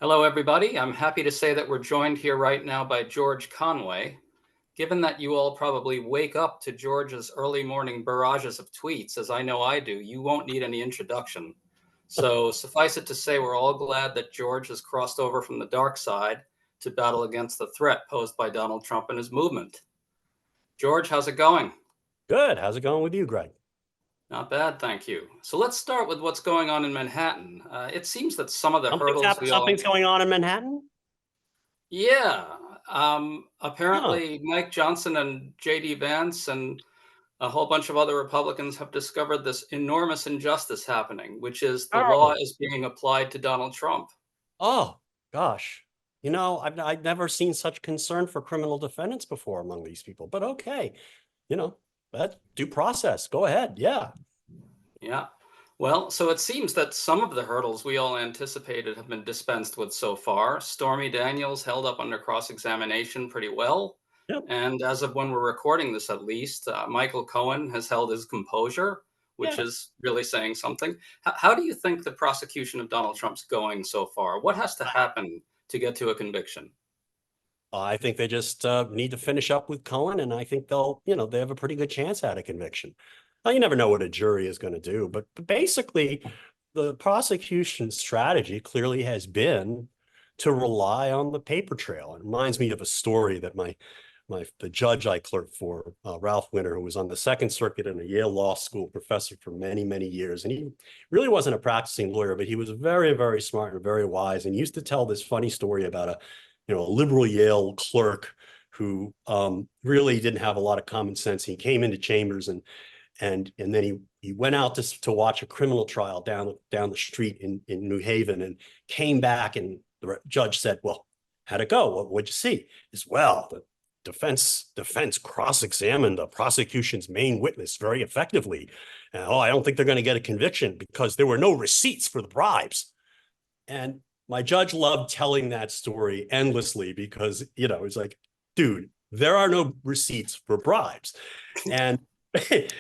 Hello, everybody. I'm happy to say that we're joined here right now by George Conway. Given that you all probably wake up to George's early morning barrages of tweets, as I know I do, you won't need any introduction. So suffice it to say, we're all glad that George has crossed over from the dark side to battle against the threat posed by Donald Trump and his movement. George, how's it going? Good. How's it going with you, Greg? Not bad, thank you. So let's start with what's going on in Manhattan. It seems that some of the hurdles we all Something's going on in Manhattan? Yeah. Oh, Apparently, Mike Johnson and J.D. Vance and a whole bunch of other Republicans have discovered this enormous injustice happening, which is the law terrible. is being applied to Donald Trump. Oh, gosh. I've never seen such concern for criminal defendants before among these people, but okay. You know, that due process. Go ahead. Yeah. Yeah. Well, so it seems that some of the hurdles we all anticipated have been dispensed with so far. Stormy Daniels held up under cross-examination pretty well. Yep. And as of when we're recording this, at least, Michael Cohen has held his composure, which Yeah. is really saying something. How do you think the prosecution of Donald Trump's going so far? What has to happen to get to a conviction? I think they just need to finish up with Cohen, and I think they have a pretty good chance at a conviction. Now, you never know what a jury is going to do, but basically, the prosecution strategy clearly has been to rely on the paper trail. It reminds me of a story that the judge I clerked for, Ralph Winter, who was on the Second Circuit and a Yale Law School professor for many, many years. And he really wasn't a practicing lawyer, but he was very, very smart and very wise. And he used to tell this funny story about a liberal Yale clerk who really didn't have a lot of common sense. He came into chambers and then he went out to watch a criminal trial down the street in New Haven and came back, and the judge said, "Well, how'd it go? What'd you see?" As well, the defense cross-examined the prosecution's main witness very effectively. And, I don't think they're going to get a conviction because there were no receipts for the bribes. And my judge loved telling that story endlessly because, it's like, dude, there are no receipts for bribes. And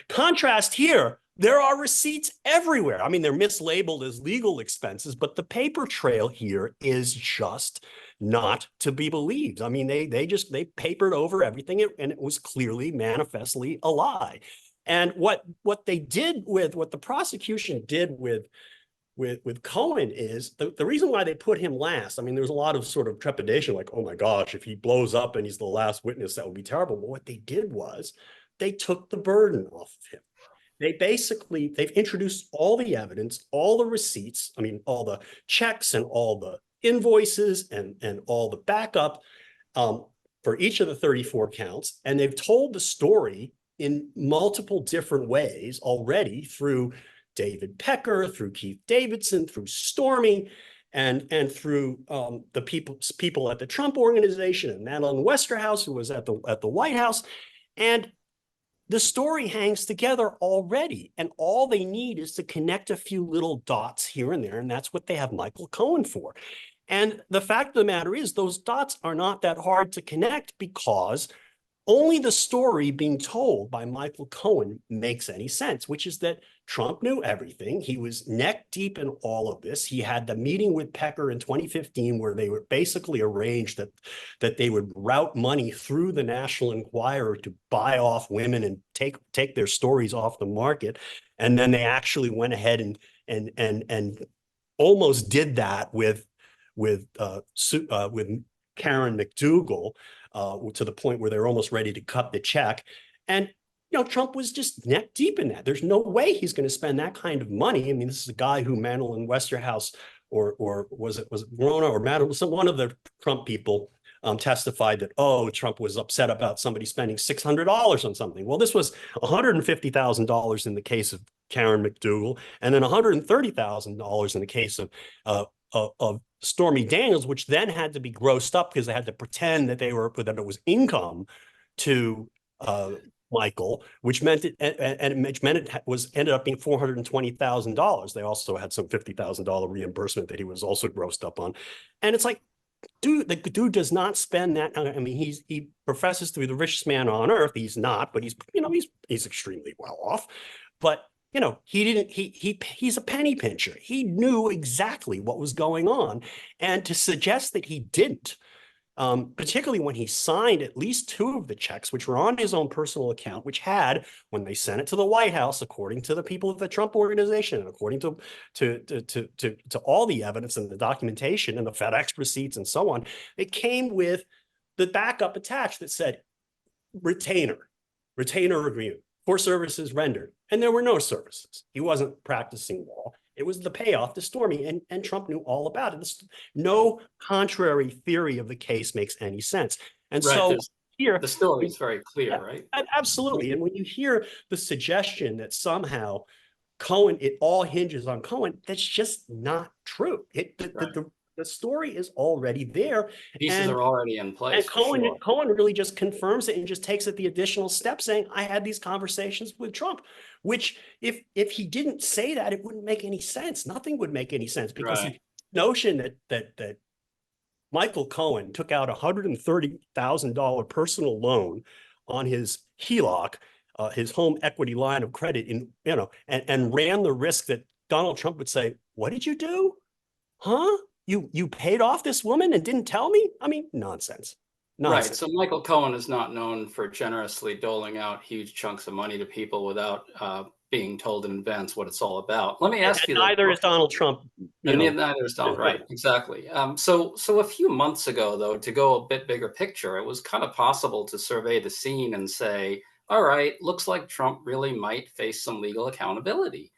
contrast here, there are receipts everywhere. I mean, they're mislabeled as legal expenses, but the paper trail here is just not to be believed. I mean, they papered over everything, and it was clearly manifestly a lie. And what the prosecution did with Cohen is the reason why they put him last. I mean, there's a lot of sort of trepidation, like, oh my gosh, if he blows up and he's the last witness, that would be terrible. But what they did was they took the burden off of him. They've introduced all the evidence, all the receipts, I mean, all the checks and all the invoices and all the backup for each of the 34 counts. And they've told the story in multiple different ways already through David Pecker, through Keith Davidson, through Stormy, and through the people at the Trump Organization and Madeleine Westerhouse, who was at the White House. And the story hangs together already, and all they need is to connect a few little dots here and there, and that's what they have Michael Cohen for. And the fact of the matter is, those dots are not that hard to connect because only the story being told by Michael Cohen makes any sense, which is that Trump knew everything. He was neck deep in all of this. He had the meeting with Pecker in 2015 where they were basically arranged that they would route money through the National Enquirer to buy off women and take their stories off the market. And then they actually went ahead and almost did that with Karen McDougal, to the point where they're almost ready to cut the check. And Trump was just neck deep in that. There's no way he's going to spend that kind of money. I mean, this is a guy who Madeleine Westerhouse, or was it Rona or Madeleine, one of the Trump people testified that, Trump was upset about somebody spending $600 on something. Well, this was $150,000 in the case of Karen McDougal, and then $130,000 in the case of Stormy Daniels, which then had to be grossed up because they had to pretend that it was income to Michael, which meant it ended up being $420,000. They also had some $50,000 reimbursement that he was also grossed up on, and it's like, dude, the dude does not spend that. I mean, he professes to be the richest man on earth. He's not, but he's extremely well off. But he's a penny pincher. He knew exactly what was going on. And to suggest that he didn't, particularly when he signed at least two of the checks, which were on his own personal account, which had, when they sent it to the White House, according to the people of the Trump organization, and according to all the evidence and the documentation and the FedEx receipts and so on, it came with the backup attached that said retainer agreement for services rendered. And there were no services. He wasn't practicing law. It was the payoff to Stormy, and Trump knew all about it. No contrary theory of the case makes any sense. And Right. so here, the story is very clear, yeah, right? absolutely. And when you hear the suggestion that somehow Cohen, it all hinges on Cohen, that's just not true. The story is already there. Pieces are already in place. And Cohen really just confirms it and just takes it the additional step, saying, I had these conversations with Trump, which if he didn't say that, it wouldn't make any sense. Nothing would make any sense, because the notion that Michael Cohen took out $130,000 personal loan on his HELOC, his home equity line of credit, and ran the risk that Donald Trump would say, what did you do? Huh? You paid off this woman and didn't tell me? I mean, nonsense. Right. So Michael Cohen is not known for generously doling out huge chunks of money to people without being told in advance what it's all about. Let me ask you. Neither is Donald Trump. Neither is Donald. Right. Exactly. So a few months ago, though, to go a bit bigger picture, it was kind of possible to survey the scene and say, all right, looks like Trump really might face some legal accountability.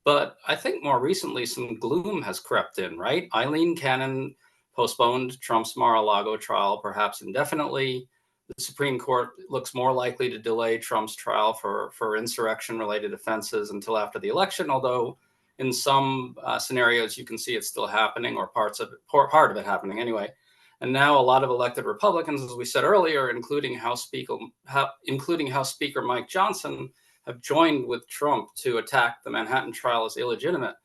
But I think more recently, some gloom has crept in, right? Eileen Cannon postponed Trump's Mar-a-Lago trial, perhaps indefinitely. The Supreme Court looks more likely to delay Trump's trial for insurrection-related offenses until after the election, although in some scenarios you can see it's still happening, or part of it happening anyway. And now a lot of elected Republicans, as we said earlier, including House Speaker Mike Johnson, have joined with Trump to attack the Manhattan trial as illegitimate.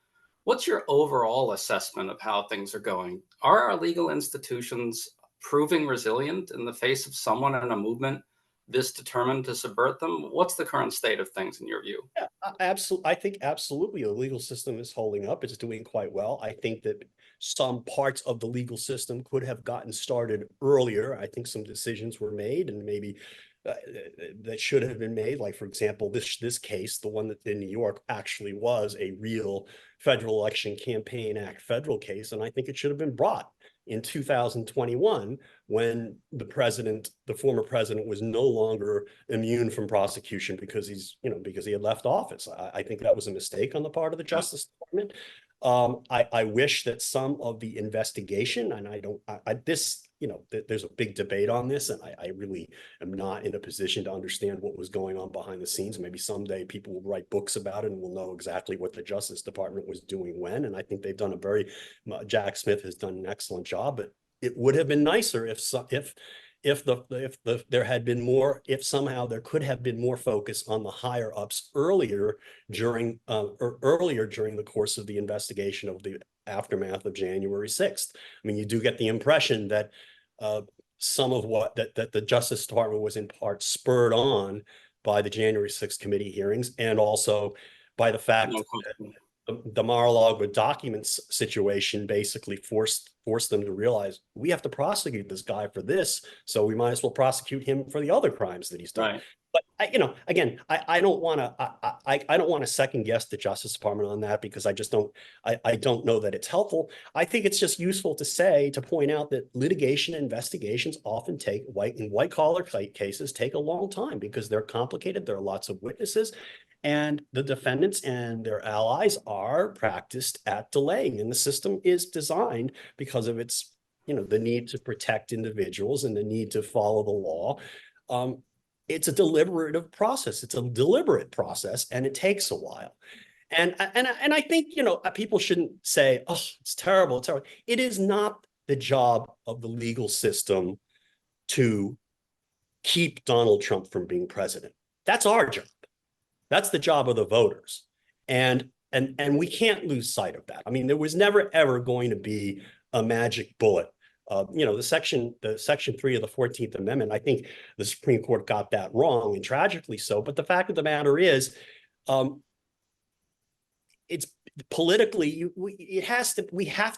What's your overall assessment of how things are going? Are our legal institutions proving resilient in the face of someone in a movement this determined to subvert them? What's the current state of things in your view? Yeah, absolutely. I think absolutely the legal system is holding up. It's doing quite well. I think that some parts of the legal system could have gotten started earlier. I think some decisions were made, and maybe that should have been made. Like, for example, this case, the one that in New York, actually was a real Federal Election Campaign Act federal case. And I think it should have been brought in 2021, when the former president, was no longer immune from prosecution because because he had left office. I think that was a mistake on the part of the Justice Department. I wish that some of the investigation, and there's a big debate on this, and I really am not in a position to understand what was going on behind the scenes. Maybe someday people will write books about it and we'll know exactly what the Justice Department was doing when. And I think they've done Jack Smith has done an excellent job, but it would have been nicer if there had been more, if somehow there could have been more focus on the higher ups earlier during the course of the investigation of the aftermath of January 6th. I mean, you do get the impression that some of that the Justice Department was in part spurred on by the January 6th committee hearings, and also by the fact that the Mar-a-Lago documents situation basically forced them to realize, we have to prosecute this guy for this, so we might as well prosecute him for the other crimes that he's done. Right. But I don't want to second guess the Justice Department on that, because I don't know that it's helpful. I think it's just useful to point out that litigation investigations often take white collar cases take a long time, because they're complicated. There are lots of witnesses, and the defendants and their allies are practiced at delaying, and the system is designed because of its, the need to protect individuals and the need to follow the law. It's a deliberative process. It's a deliberate process, and it takes a while. And I think, people shouldn't say, oh, it's terrible, it's terrible. It is not the job of the legal system to keep Donald Trump from being president. That's our job. That's the job of the voters. And we can't lose sight of that. I mean, there was never, ever going to be a magic bullet. The section 3 of the 14th Amendment, I think the Supreme Court got that wrong, and tragically so. But the fact of the matter is, it's politically, we have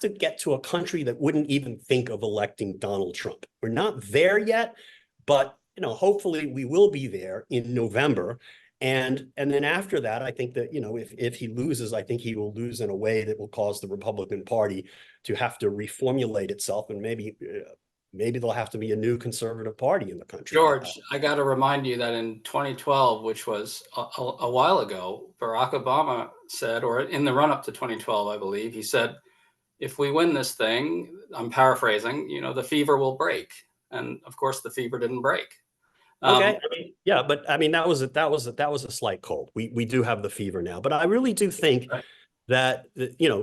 to get to a country that wouldn't even think of electing Donald Trump. We're not there yet, but hopefully we will be there in November. And then after that, I think that, if he loses, I think he will lose in a way that will cause the Republican Party to have to reformulate itself, and maybe there'll have to be a new conservative party in the country. George, I got to remind you that in 2012, which was a while ago, Barack Obama said, or in the run up to 2012, I believe, he said, if we win this thing, I'm paraphrasing, the fever will break. And of course, the fever didn't break. Okay. Yeah, but I mean, that was a slight cold. We do have the fever now, but I really do think that,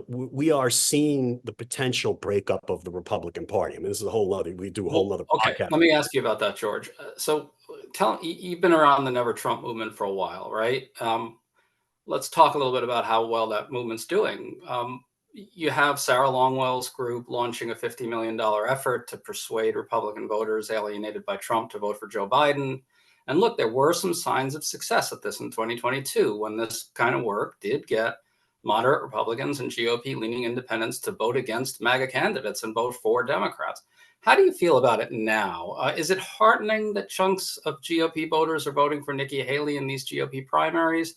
we are seeing the potential breakup of the Republican Party. I mean, this is we do a whole other okay, podcast. let me ask you about that, George. So you've been around the Never Trump movement for a while, right? Let's talk a little bit about how well that movement's doing. You have Sarah Longwell's group launching a $50 million effort to persuade Republican voters alienated by Trump to vote for Joe Biden. And look, there were some signs of success at this in 2022 when this kind of work did get moderate Republicans and GOP-leaning independents to vote against MAGA candidates and vote for Democrats. How do you feel about it now? Is it heartening that chunks of GOP voters are voting for Nikki Haley in these GOP primaries?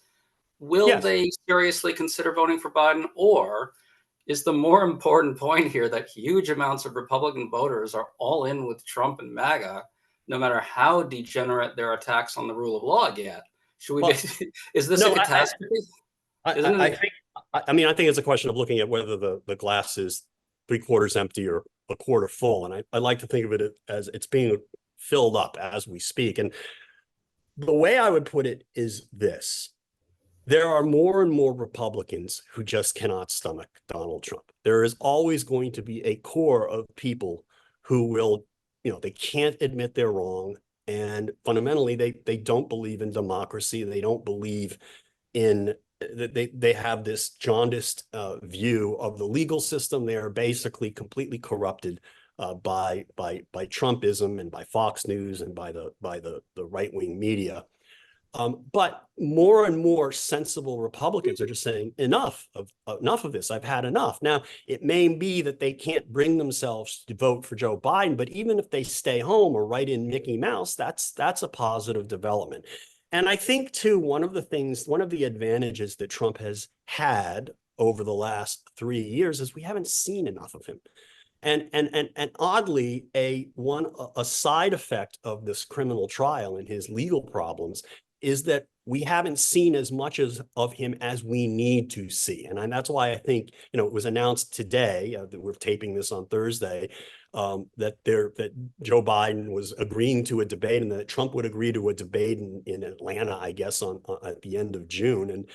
Will they seriously consider voting for Biden? Or is the more important point here that huge amounts of Republican voters are all in with Trump and MAGA, no matter how degenerate their attacks on the rule of law get? Should we is this a catastrophe? I think it's a question of looking at whether the glass is 3/4 empty or a quarter full. And I like to think of it as it's being filled up as we speak. And the way I would put it is this: there are more and more Republicans who just cannot stomach Donald Trump. There is always going to be a core of people who will, they can't admit they're wrong. And fundamentally, they don't believe in democracy. They don't believe in they have this jaundiced view of the legal system. They are basically completely corrupted by Trumpism and by Fox News and by the right-wing media. But more and more sensible Republicans are just saying, enough of this. I've had enough. Now, it may be that they can't bring themselves to vote for Joe Biden, but even if they stay home or write in Mickey Mouse, that's a positive development. And I think, too, one of the advantages that Trump has had over the last 3 years is we haven't seen enough of him. And oddly, a side effect of this criminal trial and his legal problems is that we haven't seen as much of him as we need to see. And that's why I think, it was announced today that we're taping this on Thursday, that Joe Biden was agreeing to a debate, and that Trump would agree to a debate in Atlanta, I guess, at the end of June. And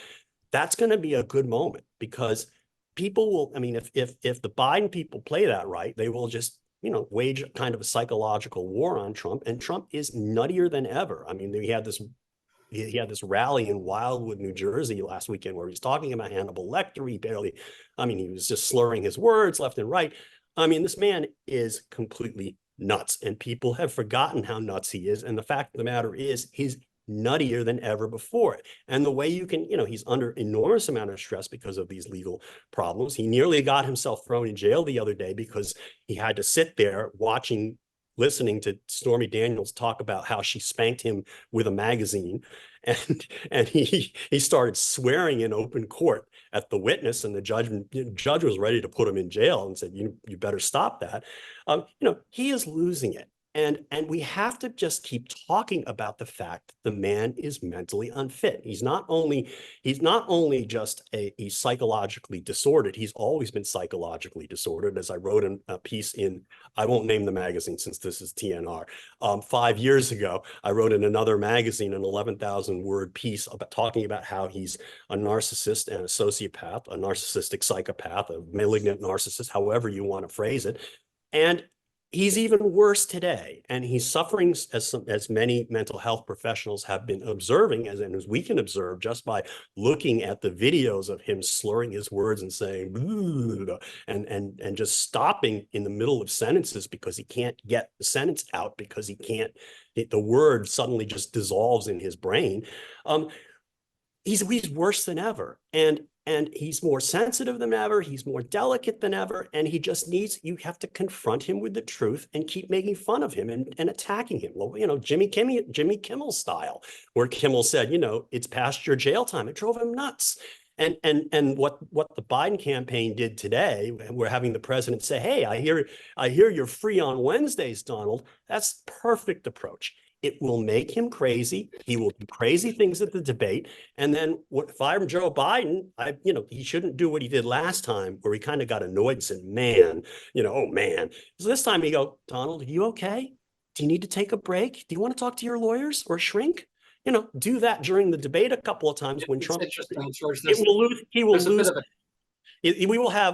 that's going to be a good moment, because people will, if the Biden people play that right, they will just, wage kind of a psychological war on Trump. And Trump is nuttier than ever. I mean, he had this rally in Wildwood, New Jersey last weekend where he's talking about Hannibal Lecter. He was just slurring his words left and right. I mean, this man is completely nuts, and people have forgotten how nuts he is. And the fact of the matter is, he's nuttier than ever before. And the way you can, he's under enormous amount of stress because of these legal problems. He nearly got himself thrown in jail the other day because he had to sit there listening to Stormy Daniels talk about how she spanked him with a magazine. And he started swearing in open court at the witness, and the judge was ready to put him in jail and said, you better stop that. He is losing it. And we have to just keep talking about the fact the man is mentally unfit. He's not only just a psychologically disordered, he's always been psychologically disordered. As I wrote in a piece in, I won't name the magazine since this is TNR. 5 years ago, I wrote in another magazine an 11,000 word piece talking about how he's a narcissist and a sociopath, a narcissistic psychopath, a malignant narcissist, however you want to phrase it. And he's even worse today, and he's suffering, as many mental health professionals have been observing, as we can observe just by looking at the videos of him slurring his words and saying and just stopping in the middle of sentences because he can't get the sentence out, because the word suddenly just dissolves in his brain. He's worse than ever, and And he's more sensitive than ever. He's more delicate than ever. And he just needs, you have to confront him with the truth and keep making fun of him and attacking him. Well, Jimmy Kimmel style, where Kimmel said, it's past your jail time. It drove him nuts. And what the Biden campaign did today, we're having the president say, hey, I hear you're free on Wednesdays, Donald. That's perfect approach. It will make him crazy. He will do crazy things at the debate. And then if I'm Joe Biden, he shouldn't do what he did last time, where he kind of got annoyed and said, man, oh man. So this time he go, Donald, are you okay? Do you need to take a break? Do you want to talk to your lawyers or shrink? Do that during the debate a couple of times when It's Trump, interesting, George. it will lose, he will There's a bit lose. of a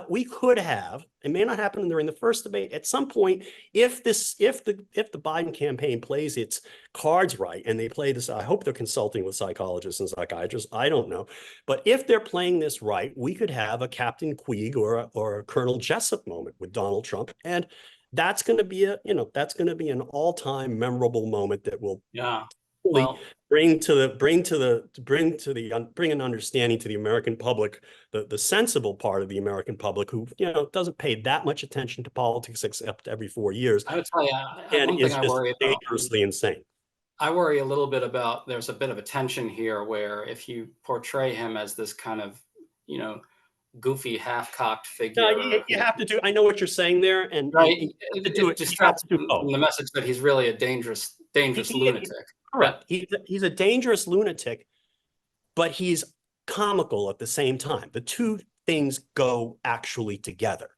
We could have, it may not happen during the first debate, at some point, if the Biden campaign plays its cards right, and they play this, I hope they're consulting with psychologists and psychiatrists, I don't know, but if they're playing this right, we could have a Captain Queeg or a Colonel Jessup moment with Donald Trump, and that's going to be an all-time memorable moment that will well, bring an understanding to the American public, the sensible part of the American public who doesn't pay that much attention to politics except every 4 years, I would tell you, and one thing is I just worry about. dangerously insane. I worry a little bit about there's a bit of a tension here where if you portray him as this kind of, goofy, half-cocked No, figure, you have to do. I know what you're saying there, and right, you have to do it it. You have distracts to do from both. the message that he's really a dangerous lunatic. Correct. He's a dangerous lunatic, but he's comical at the same time. The two things go actually together.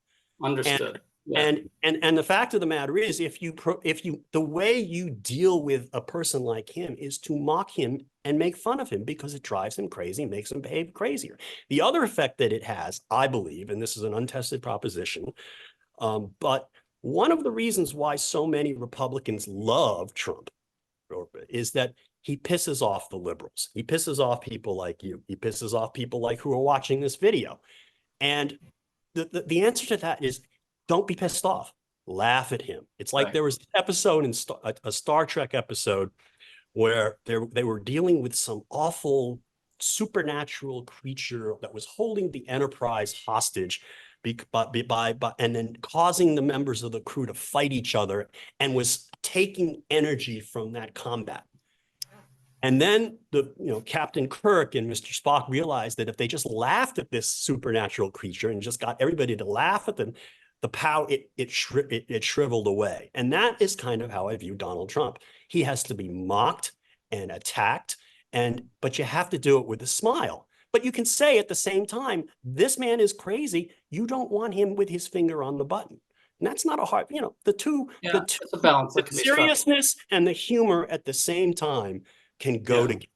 Understood. And the fact of the matter is, the way you deal with a person like him is to mock him and make fun of him, because it drives him crazy, makes him behave crazier. The other effect that it has, I believe, and this is an untested proposition, but one of the reasons why so many Republicans love Trump is that he pisses off the liberals. He pisses off people like you. He pisses off people like who are watching this video. And the answer to that is, don't be pissed off. Laugh at him. It's like there was an episode in a Star Trek episode where they were dealing with some awful supernatural creature that was holding the Enterprise hostage and then causing the members of the crew to fight each other, and was taking energy from that combat. And then Captain Kirk and Mr. Spock realized that if they just laughed at this supernatural creature and just got everybody to laugh at them, the power, it shriveled away. And that is kind of how I view Donald Trump. He has to be mocked and attacked, but you have to do it with a smile. But you can say at the same time, this man is crazy. You don't want him with his finger on the button. And that's not a hard, it's a balance that the can be seriousness and the humor at the same time can go together.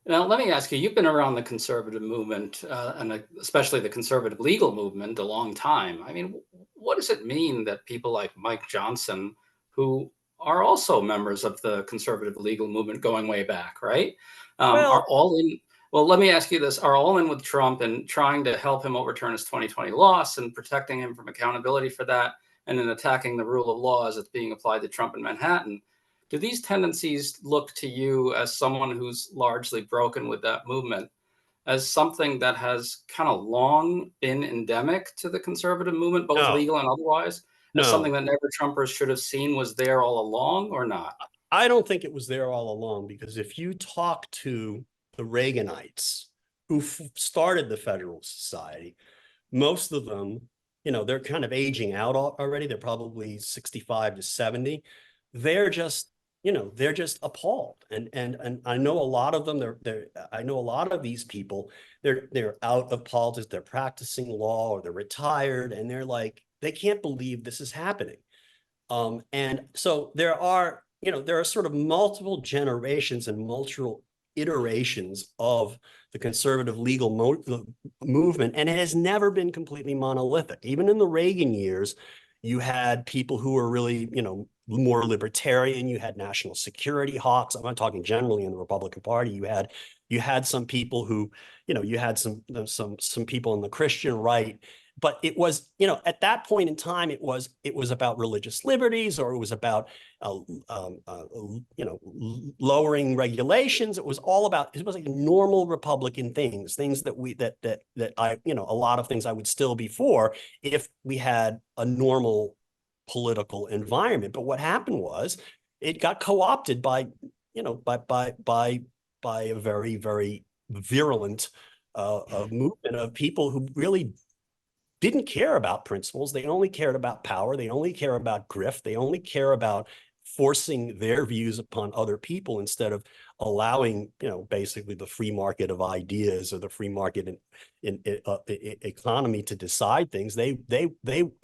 Now, let me ask you, you've been around the conservative movement, and especially the conservative legal movement, a long time. I mean, what does it mean that people like Mike Johnson, who are also members of the conservative legal movement going way back, right, are all in? Well, let me ask you this. Are all in with Trump and trying to help him overturn his 2020 loss and protecting him from accountability for that, and then attacking the rule of law as it's being applied to Trump in Manhattan? Do these tendencies look to you, as someone who's largely broken with that movement, as something that has kind of long been endemic to the conservative movement, both legal and otherwise, as something that never Trumpers should have seen was there all along, or not? I don't think it was there all along, because if you talk to the Reaganites who started the Federalist Society, most of them, they're kind of aging out already. They're probably 65 to 70. They're just appalled. And I know a lot of them, I know a lot of these people, they're out of politics, they're practicing law, or they're retired, and they're like, they can't believe this is happening. And so there are sort of multiple generations and multiple iterations of the conservative legal movement, and it has never been completely monolithic. Even in the Reagan years, you had people who were really, more libertarian. You had national security hawks. I'm not talking generally in the Republican Party. You had some people who, you had some people on the Christian right, but it was, at that point in time, it was about religious liberties, or it was about, lowering regulations. It was like normal Republican things that I, a lot of things I would still be for if we had a normal political environment. But what happened was it got co-opted by, by a very, very virulent movement of people who really didn't care about principles. They only cared about power. They only care about grift. They only care about forcing their views upon other people instead of allowing, basically the free market of ideas or the free market economy to decide things. They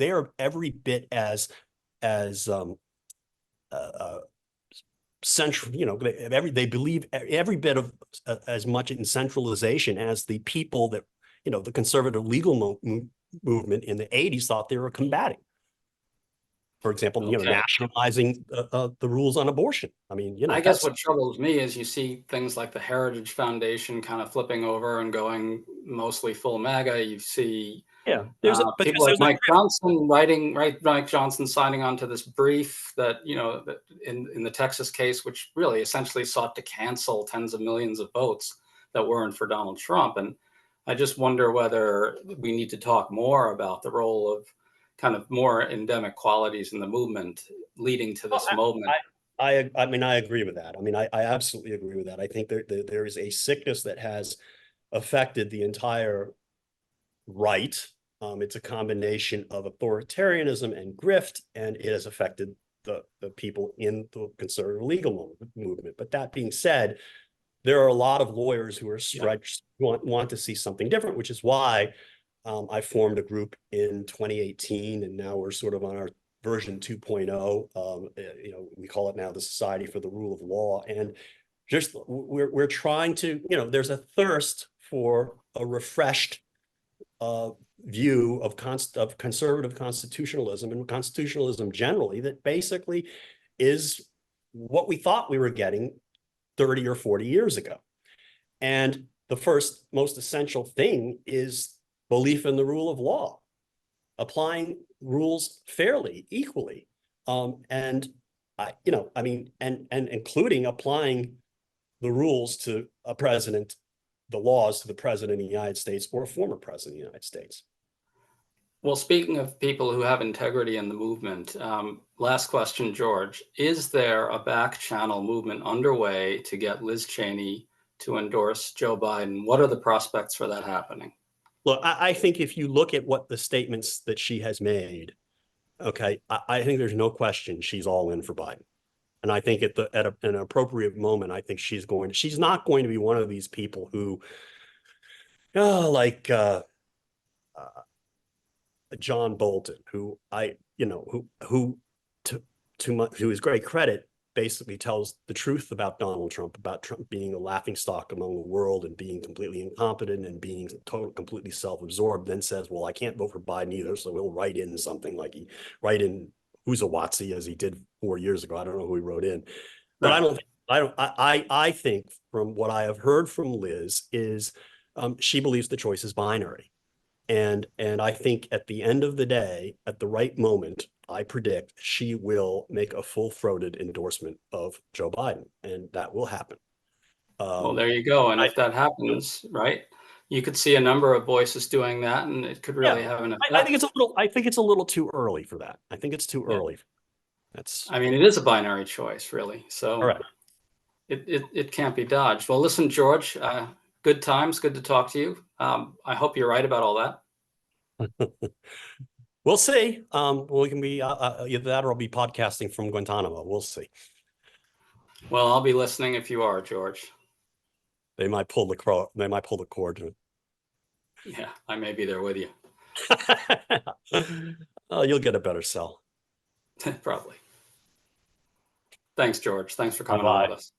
are every bit as central, they believe every bit of as much in centralization as the people that, the conservative legal movement in the 80s thought they were combating. For example, Okay. nationalizing the rules on abortion. I mean, I guess what troubles me is you see things like the Heritage Foundation kind of flipping over and going mostly full MAGA. You see people like Mike Johnson signing on to this brief that, that in the Texas case, which really essentially sought to cancel tens of millions of votes that weren't for Donald Trump. And I just wonder whether we need to talk more about the role of kind of more endemic qualities in the movement leading to this moment. I mean, I agree with that. I mean, I absolutely agree with that. I think there is a sickness that has affected the entire right. It's a combination of authoritarianism and grift, and it has affected the people in the conservative legal movement. But that being said, there are a lot of lawyers who are stretched, want to see something different, which is why I formed a group in 2018, and now we're sort of on our version 2.0. We call it now the Society for the Rule of Law, and just we're trying to, there's a thirst for a refreshed view of conservative constitutionalism and constitutionalism generally that basically is what we thought we were getting 30 or 40 years ago. And the first most essential thing is belief in the rule of law, applying rules fairly, equally, and including applying the rules to a president, the laws to the president of the United States or a former president of the United States. Well, speaking of people who have integrity in the movement, last question, George, is there a back channel movement underway to get Liz Cheney to endorse Joe Biden? What are the prospects for that happening? Look, I think if you look at what the statements that she has made, okay, I think there's no question she's all in for Biden. And I think at an appropriate moment, I think she's not going to be one of these people who, like John Bolton, who to his great credit, basically tells the truth about Donald Trump, about Trump being a laughingstock among the world and being completely incompetent and being completely self-absorbed, then says, well, I can't vote for Biden either, so he'll write in something like who's a Watsy, as he did 4 years ago. I don't know who he wrote in, but I think from what I have heard from Liz is she believes the choice is binary. And I think at the end of the day, at the right moment, I predict she will make a full-throated endorsement of Joe Biden, and that will happen. Well, there you go. And if that happens, right, you could see a number of voices doing that, and it could really have an effect. I think it's a little too early for that. I think it's too early. I mean, it is a binary choice, really. So right. It can't be dodged. Well, listen, George, good times. Good to talk to you. I hope you're right about all that. We'll see. We can be either that or I'll be podcasting from Guantanamo. We'll see. Well, I'll be listening if you are, George. They might pull the cord. Yeah, I may be there with you. Oh, you'll get a better cell. Probably. Thanks, George. Thanks for coming on with us.